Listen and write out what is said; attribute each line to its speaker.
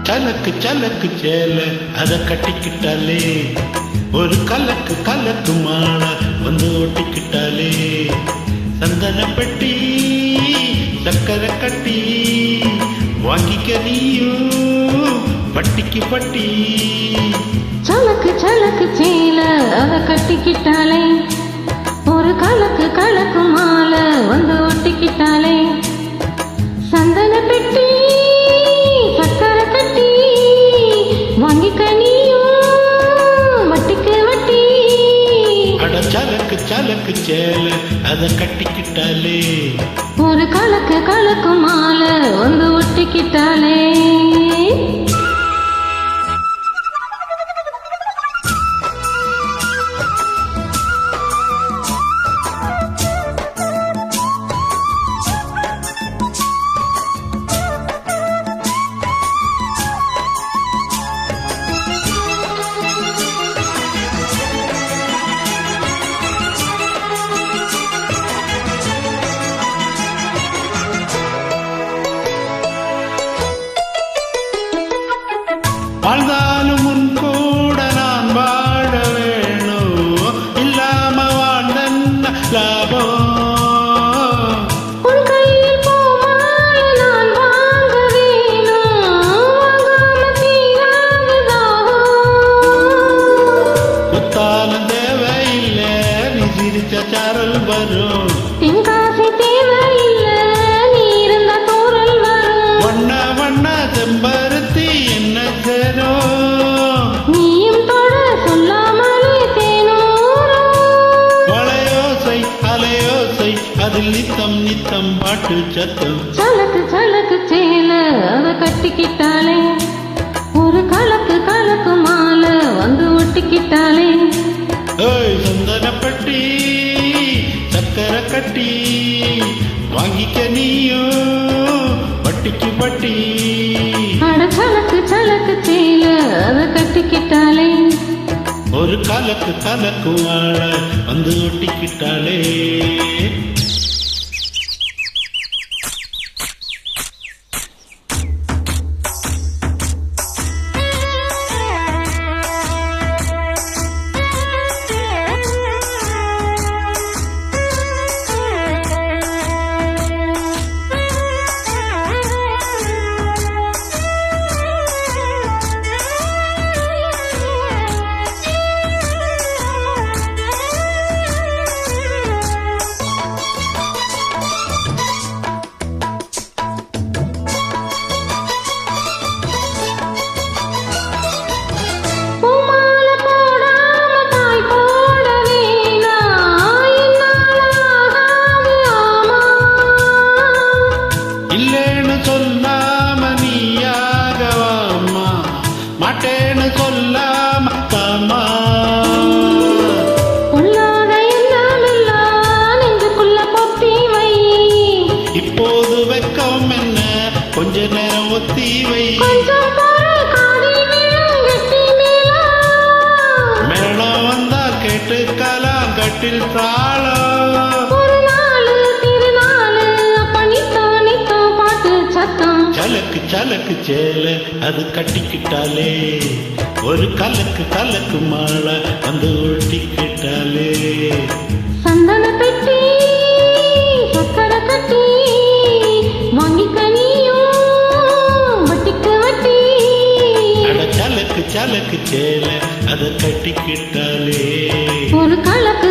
Speaker 1: சலக்கு சலக்கு சேல அத கட்டிக்கிட்டாலே ஒரு கலக்கு கலக்கு மாலை வந்து ஒட்டிக்கிட்டாலே சந்தன பெட்டி சக்கரை கட்டி வாங்கிக்க நீயும் பட்டிக்கு பட்டி
Speaker 2: சலக்கு சலக்கு சேல அத கட்டிக்கிட்டாலே ஒரு கலக்கு கலக்கு மாலை வந்து ஒட்டிக்கிட்டாலே சந்தன பெட்டி சக்கரை கட்டி வாங்கிக்க நீயும் வட்டிக்கு வட்டி.
Speaker 1: அட சலக்கு சலக்கு சேல அத கட்டிக்கிட்டாலே
Speaker 2: ஒரு கலக்கு கலக்கு மாலை வந்து ஒட்டிக்கிட்டாலே.
Speaker 1: வாழ்ந்தாலும் உன் கூட நான் வாழ வேணும் இல்லாம வாழ்ந்த லாபம்.
Speaker 2: உன் கையில் பூமாலை நான் வாங்க வேணும் வாங்காம தீராததாகும்.
Speaker 1: குத்தாலும் தேவையில்லை நீ சிரிச்ச சாரல் வரும்.
Speaker 2: தென்காசி தேவையில்லை நீ இருந்த தூரல் வரும்.
Speaker 1: வண்ண வண்ண செம்பருத்தி என்ன சேரும்
Speaker 2: நீயும் தொட சொல்லாமலே தேனூரும்.
Speaker 1: வளையோசை அலையோசை அதில் நித்தம் நித்தம் பாட்டு சத்தம்.
Speaker 2: சலக்கு சலக்கு சேல அத கட்டிக்கிட்டாலே ஒரு கலக்கு கலக்கு மாலை வந்து ஒட்டிக்கிட்டாலே.
Speaker 1: ஏய் சந்தன பெட்டி சக்கரை கட்டி வாங்கிக்க நீயும் பட்டிக்கு பட்டி.
Speaker 2: அட சலக்கு சலக்கு சேல அத கட்டிக்கிட்டாலே
Speaker 1: ஒரு கலக்கு கலக்கு வாழ வந்து ஒட்டிக்கிட்டாலே. இல்லேன்னு சொல்லாம நீயாகவாமா மாட்டேன்னு சொல்லாம தாமா.
Speaker 2: பொல்லாத எண்ணமெல்லாம் நெஞ்சுக்குள்ள பொத்தி வை.
Speaker 1: இப்போது வெக்கம் என்ன கொஞ்ச நேரம் ஒத்தி வை.
Speaker 2: கொஞ்சம் பொறு காதில் விழும் கெட்டி மேளம்.
Speaker 1: மேளம் வந்தா கேட்டுக்கலாம் கட்டில் தாளம்.
Speaker 2: ஒரு நாளு திருநாளு அப்ப நித்தம் நித்தம் பாட்டு சத்தம்.
Speaker 1: சலக்கு சலக்கு சேல அது கட்டிக்கிட்டாலே ஒரு கலக்கு கலக்கு மாலை வந்து ஒட்டிக்கிட்டாலே.
Speaker 2: சந்தன பெட்டி சக்கரை கட்டி வாங்கிக்க நீயும் வட்டிக்கு வட்டி.
Speaker 1: அட சலக்கு சலக்கு சேல அதை கட்டிக்கிட்டாலே
Speaker 2: ஒரு கலக்கு